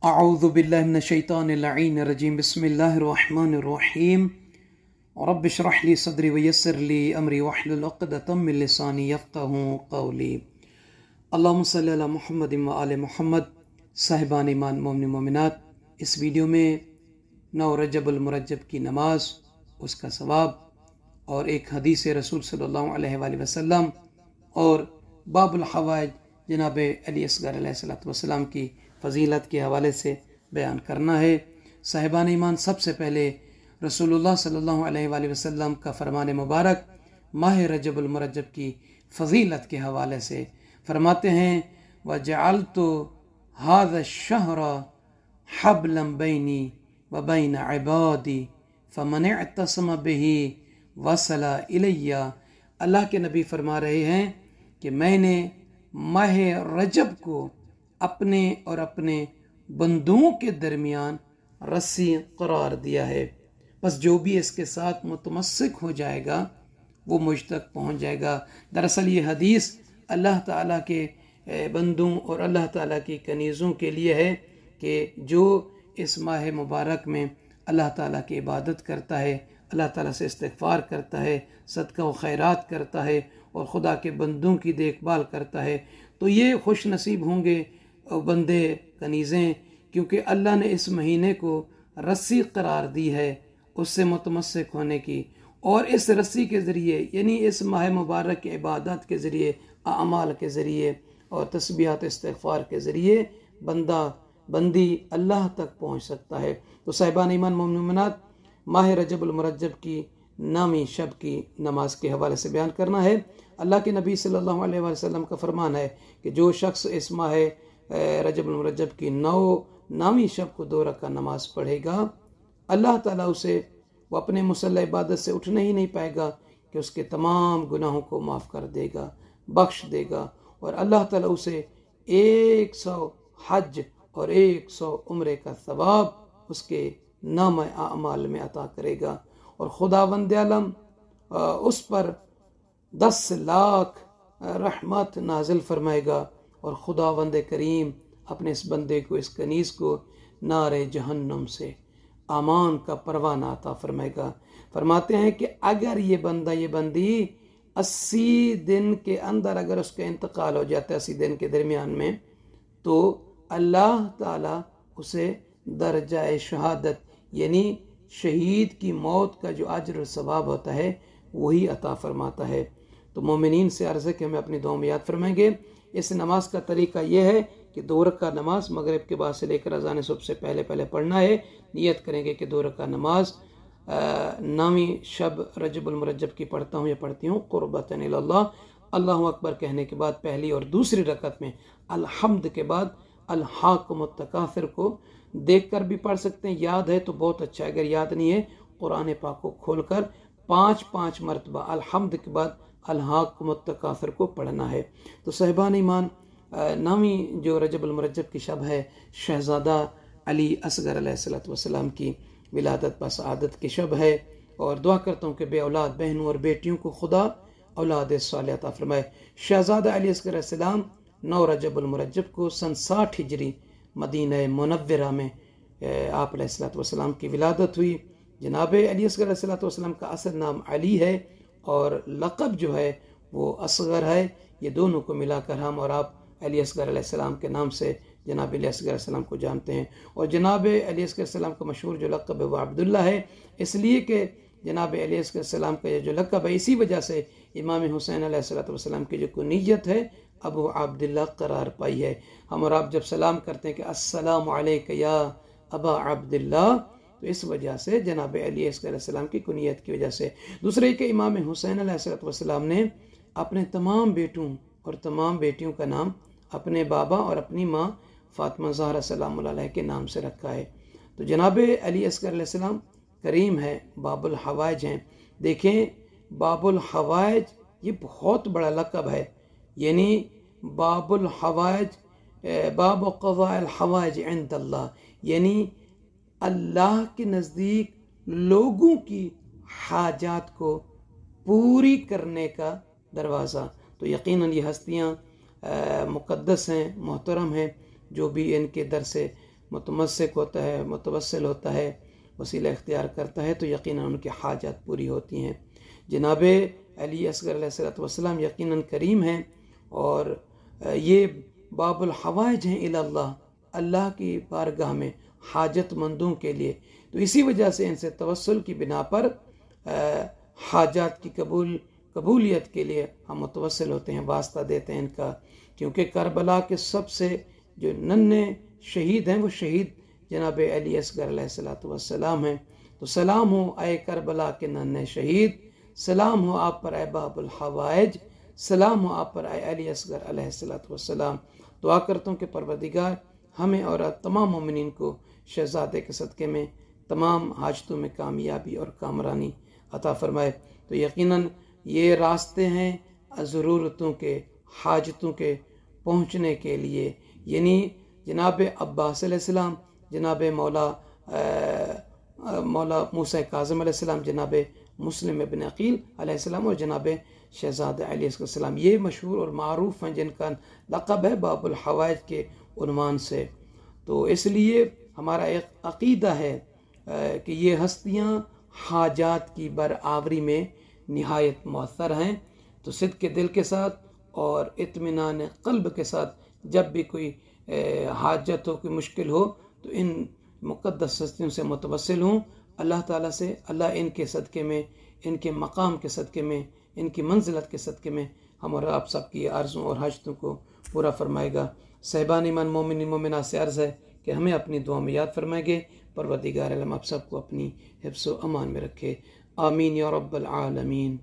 अऊज़ु बिल्लाहि मिनश शैतानिर रजीम बिस्मिल्लाहिर्रहमानिर्रहीम रब्बि इश्रह ली सदरी व यस्सिर ली अमरी वहलुल उक़दतम मिन लिसानी यफ़क़हू क़ौली। अल्लाहुम्मा सल्लि अला मुहम्मद व आले मुहम्मद। साहिबान ईमान मोमिन मोमिनात, इस वीडियो में 9 रजबुल मुरज्जब की नमाज, उसका सवाब और एक हदीस रसूल सल्लल्लाहु अलैहि वसल्लम और बाबुल हवाइज जनाब अली असगर अलैहिस्सलाम की फ़जीलत के हवाले से बयान करना है। साहिबान ईमान, सबसे पहले रसूलुल्लाह सल्लल्लाहु अलैहि वसल्लम का फरमान मुबारक माह रजबुल मुरज्जब की फ़जीलत के हवाले से फरमाते हैं, वजअलतु हाज़ा शहर हब्लन बैनी व बैन इबादी फमन इअतसम बिही वसला इलैया। अल्लाह के नबी फरमा रहे हैं कि मैंने माह रजब को अपने और अपने बंदुओं के दरमियान रस्सी करार दिया है। बस जो भी इसके साथ मुतमस्सिक हो जाएगा वो मुझ तक पहुँच जाएगा। दरअसल ये हदीस अल्लाह ताला के बंदों और अल्लाह ताला की कनीज़ों के लिए है कि जो इस माह मुबारक में अल्लाह ताला की इबादत करता है, अल्लाह ताला से इस्तिग़फ़ार करता है, सदका व खैरात करता है और ख़ुदा के बंदों की देखभाल करता है, तो ये खुश नसीब होंगे बंदे कनीज़ें, क्योंकि अल्लाह ने इस महीने को रस्सी करार दी है उससे मुतमस्सिक होने की। और इस रस्सी के ज़रिए यानी इस माह मुबारक की इबादत के ज़रिए, अमाल के ज़रिए और तस्बीहात इस्तिग़फ़ार के ज़रिए बंदा बंदी अल्लाह तक पहुँच सकता है। तो साहिबान ईमान मोमिनात, माह रजबुल मुरज्जब की नामी शब की नमाज के हवाले से बयान करना है। अल्लाह के नबी सल्लल्लाहु अलैहि वसल्लम का फरमान है कि जो शख्स इस माह रजबुल मुरज्जब की 9 नामी शब को 2 रकात नमाज पढ़ेगा, अल्लाह ताला उसे वो अपने मुसल्ला इबादत से उठने ही नहीं पाएगा कि उसके तमाम गुनाहों को माफ़ कर देगा, बख्श देगा और अल्लाह ताला उसे 100 हज और 100 उम्रे का सवाब उसके नाम अमाल में अता करेगा। और खुदावंद आलम उस पर 10 लाख रहमत नाजिल फरमाएगा और खुदावंद करीम अपने इस बंदे को, इस कनीज़ को नारे जहन्नम से आमान का परवाना अता फरमाएगा। फरमाते हैं कि अगर ये बंदा, ये बंदी 80 दिन के अंदर अगर उसका इंतकाल हो जाता है, 80 दिन के दरमियान में, तो अल्लाह ताला उसे दर्जा शहादत यानी शहीद की मौत का जो अजर और सवाब होता है वही अता फरमाता है। तो मोमिनीन से अर्ज़ है कि हमें अपनी दुआ में याद फरमाएंगे। इस नमाज का तरीका यह है कि 2 रकात नमाज मगरिब के बाद से लेकर अज़ान सुबह से पहले पहले पढ़ना है। नियत करेंगे कि 2 रकात नमाज नामी शब रजबुल मुरज्जब की पढ़ता हूँ या पढ़ती हूँ क़ुर्बतन इलल्लाह। अल्लाहु अकबर कहने के बाद पहली और दूसरी रकात में अल्हम्द के बाद अल्हाकुमुत तकासुर को देखकर भी पढ़ सकते हैं, याद है तो बहुत अच्छा है, अगर याद नहीं है कुरान पाक को खोलकर 5-5 मरतबा अल्हम्द के बाद अल्हाकुमुत तकासुर को पढ़ना है। तो साहिबान ईमान, नामी जो रजबुल मुरज्जब की शब है शहज़ादा अली असगर अलैहिस्सलाम की विलादत बसआदत की शब है और दुआ करता हूँ कि बे औलाद बहनों और बेटियों को खुदा औलाद सालिह अता फरमाए। शहज़ादा अली असगर अलैहिस्सलाम 9 रजबुल मुरज्जब को सन 60 हिजरी मदीना मुनव्वरा में आप अलैहिस्सलाम की विलादत हुई। जनाब अली असगर अलैहिस्सलाम का असल नाम अली है और लक़ब जो है वो असगर है। ये दोनों को मिलाकर हम और आप अली असगर अलैहिस्सलाम के नाम से जनाब अली असगर अलैहिस्सलाम को जानते हैं। और जनाब अली असगर अलैहिस्सलाम का मशहूर जो लक़ब है वो अब्दुल्ला है, इसलिए कि जनाब अली असगर अलैहिस्सलाम का जो लक़ब है इसी वजह से इमाम हुसैन अलैहिस्सलाम की जो कुनियत है अबू अब्दुल्ला करार पाई है। हम और आप जब सलाम करते हैं कि अस्सलामु अलैका या अबा अब्दुल्ला, तो इस वजह से जनाब अली असगर अलैहिस्सलाम की कुनियत की वजह से। दूसरे कि इमाम हुसैन अलैहिस्सलाम ने अपने तमाम बेटों और तमाम बेटियों का नाम अपने बाबा और अपनी माँ फातिमा ज़हरा सलामुल्लाह अलैहा के नाम से रखा है। तो जनाब अली असगर अलैहिस्सलाम करीम है, बाबुल हवाइज हैं। देखें, बाबुल हवाइज ये बहुत बड़ा लक़ब है, यानी बाबुल हवाइज बाब क़ज़ाइल हवाइज इंदल्लाह, यानी अल्लाह के नज़दीक लोगों की हाजात को पूरी करने का दरवाज़ा। तो यकीनन ये हस्तियाँ मुक़द्दस हैं, मोहतरम हैं, जो भी इनके दर से मुतमस्सिक होता है, मुतवस्सिल होता है, वसीला इख्तियार करता है, तो यकीनन उनकी हाजत पूरी होती हैं। जनाब अली असगर अलैहिस्सलाम यकीनन करीम हैं और ये बाबुल हवाइज हैं इल्लल्लाह, अल्लाह की बारगाह में हाजतमंदों के लिए। तो इसी वजह से इनसे तवस्सुल की बिना पर हाजात की कबूलियत के लिए हम मुतवस्सिल होते हैं, वास्ता देते हैं इनका। क्योंकि करबला के सबसे जो नन्हे शहीद हैं वो शहीद जनाब अली असगर अलैहिस्सलाम हैं। तो सलाम हो आए करबला के नन्हे शहीद, सलाम हो आप पर आए बाबुल हवाइज, सलाम हो आप पर आए अली असगर अलैहिस्सलाम। दुआ करता हूँ कि परवरदिगार हमें और तमाम मोमिनीन को शहजादे के सदक़े में तमाम हाजतों में कामयाबी और कामरानी अता फरमाए। तो यकीनन ये रास्ते हैं ज़रूरतों के, हाजतों के पहुँचने के लिए। यानी जनाब अब्बास अलैहिस्सलाम, जनाब मौला मूसा काज़िम अलैहिस्सलाम, जनाब मुस्लिम इब्न अकील अलैहिस्सलाम और जनाब शहजादा अली अलैहिस्सलाम, ये मशहूर और मारूफ हैं जिनका लक़ब है बाबुल हवाइज के उन्वान से। तो इसलिए हमारा एक अक़ीदा है कि ये हस्तियाँ हाजात की बराबरी में निहायत मौसर हैं। तो सिद्क़ के दिल के साथ और इत्मीनान क़ल्ब के साथ जब भी कोई हाजत हो, कोई मुश्किल हो, तो इन मुक़द्दस हस्तियों से मुतवस्सिल हूँ अल्लाह ताला से। अल्लाह इनके सदक़े में, इनके मकाम के सदक़े में, इनकी मंजिलत के सदक़े में हम और आप सब की आरज़ों और हाजतों को पूरा फरमाएगा। सहबान ईमान मोमिन मोमिनात से अर्ज़ है कि हमें अपनी दुआ में याद फरमाएंगे। परवरदिगार आलम आप सबको अपनी हिफ्ज़ व अमान में रखे। आमीन या रब्बल आलमीन।